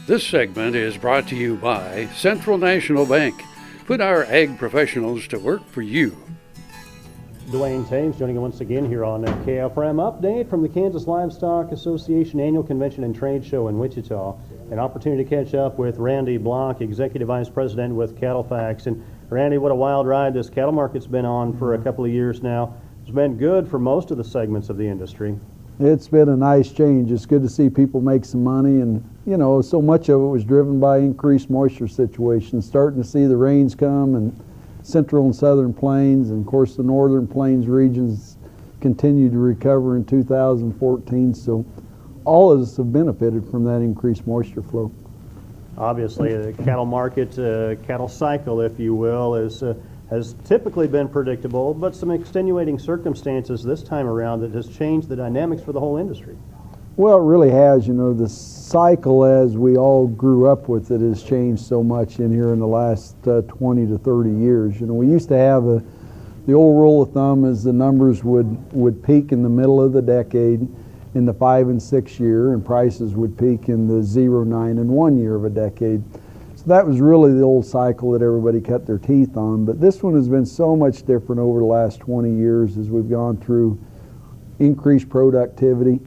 This segment is brought to you by Central National Bank. Put our ag professionals to work for you. Duane Toews joining you once again here on KFRM Update from the Kansas Livestock Association Annual Convention and Trade Show in Wichita. An opportunity to catch up with Randy Blach, Executive Vice President with Cattle-Fax. And Randy, what a wild ride this cattle market's been on for a couple of years now. It's been good for most of the segments of the industry. It's been a nice change. It's good to see people make some money, and so much of it was driven by increased moisture situations. Starting to see the rains come in central and southern plains, and of course the northern plains regions continued to recover in 2014. So all of us have benefited from that increased moisture flow. Obviously, the cattle market, cattle cycle, if you will, has typically been predictable, but some extenuating circumstances this time around that has changed the dynamics for the whole industry. Well, it really has. The cycle as we all grew up with it has changed so much in here in the last 20 to 30 years. We used to have the old rule of thumb is the numbers would peak in the middle of the decade in the 5 and 6 year, and prices would peak in the 0, 9, and 1 year of a decade. So that was really the old cycle that everybody cut their teeth on. But this one has been so much different over the last 20 years as we've gone through increased productivity.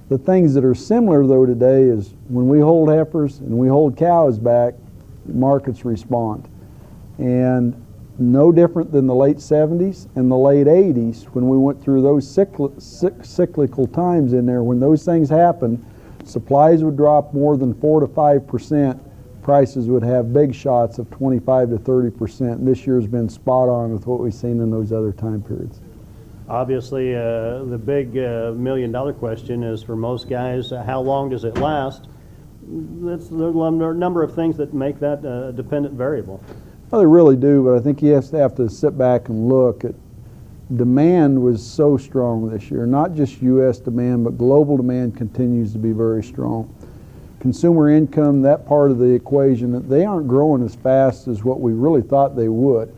The things that are similar though today is when we hold heifers and we hold cows back, markets respond. And no different than the late 70s and the late 80s when we went through those cyclical times in there. When those things happened, supplies would drop more than 4 to 5%. Prices would have big shots of 25 to 30%. And this year's been spot on with what we've seen in those other time periods. Obviously, the big million-dollar question is for most guys, how long does it last? There are a number of things that make that a dependent variable. Well, they really do, but I think you have to sit back and look at demand was so strong this year. Not just U.S. demand, but global demand continues to be very strong. Consumer income, that part of the equation, they aren't growing as fast as what we really thought they would.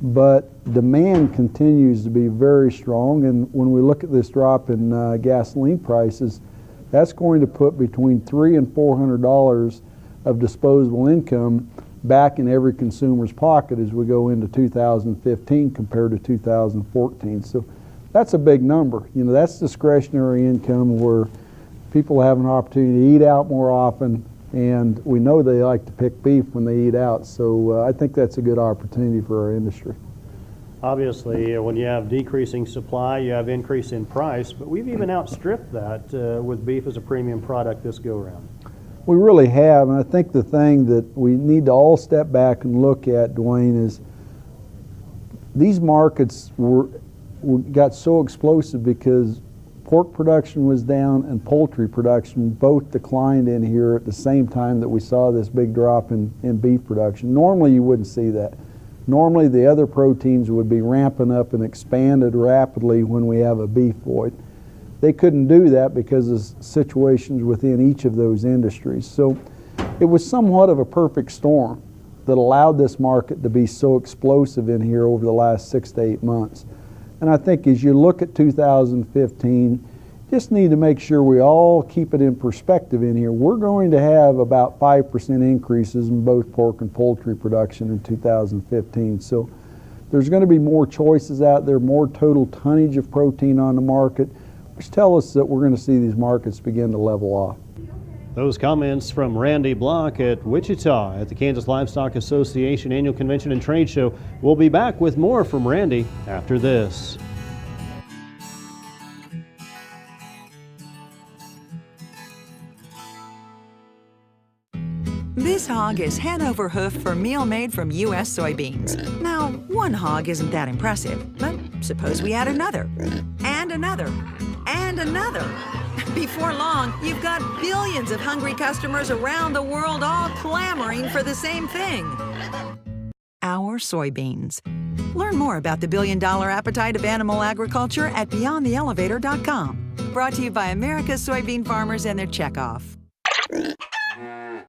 But demand continues to be very strong, and when we look at this drop in gasoline prices, that's going to put between $300 and $400 of disposable income back in every consumer's pocket as we go into 2015 compared to 2014. So that's a big number. That's discretionary income where people have an opportunity to eat out more often, and we know they like to pick beef when they eat out. So I think that's a good opportunity for our industry. Obviously, when you have decreasing supply, you have increase in price, but we've even outstripped that with beef as a premium product this go-around. We really have, and I think the thing that we need to all step back and look at, Duane, is these markets got so explosive because pork production was down and poultry production both declined in here at the same time that we saw this big drop in beef production. Normally you wouldn't see that. Normally the other proteins would be ramping up and expanded rapidly when we have a beef void. They couldn't do that because of situations within each of those industries. So it was somewhat of a perfect storm that allowed this market to be so explosive in here over the last 6 to 8 months. And I think as you look at 2015, just need to make sure we all keep it in perspective in here. We're going to have about 5% increases in both pork and poultry production in 2015. So there's going to be more choices out there, more total tonnage of protein on the market, which tell us that we're going to see these markets begin to level off. Those comments from Randy Blach at Wichita at the Kansas Livestock Association Annual Convention and Trade Show. We'll be back with more from Randy after this. This hog is head over hoof for meal made from U.S. soybeans. Now, one hog isn't that impressive, but suppose we add another, and another, and another. Before long, you've got billions of hungry customers around the world all clamoring for the same thing. Our soybeans. Learn more about the billion-dollar appetite of animal agriculture at BeyondTheElevator.com. Brought to you by America's soybean farmers and their checkoff.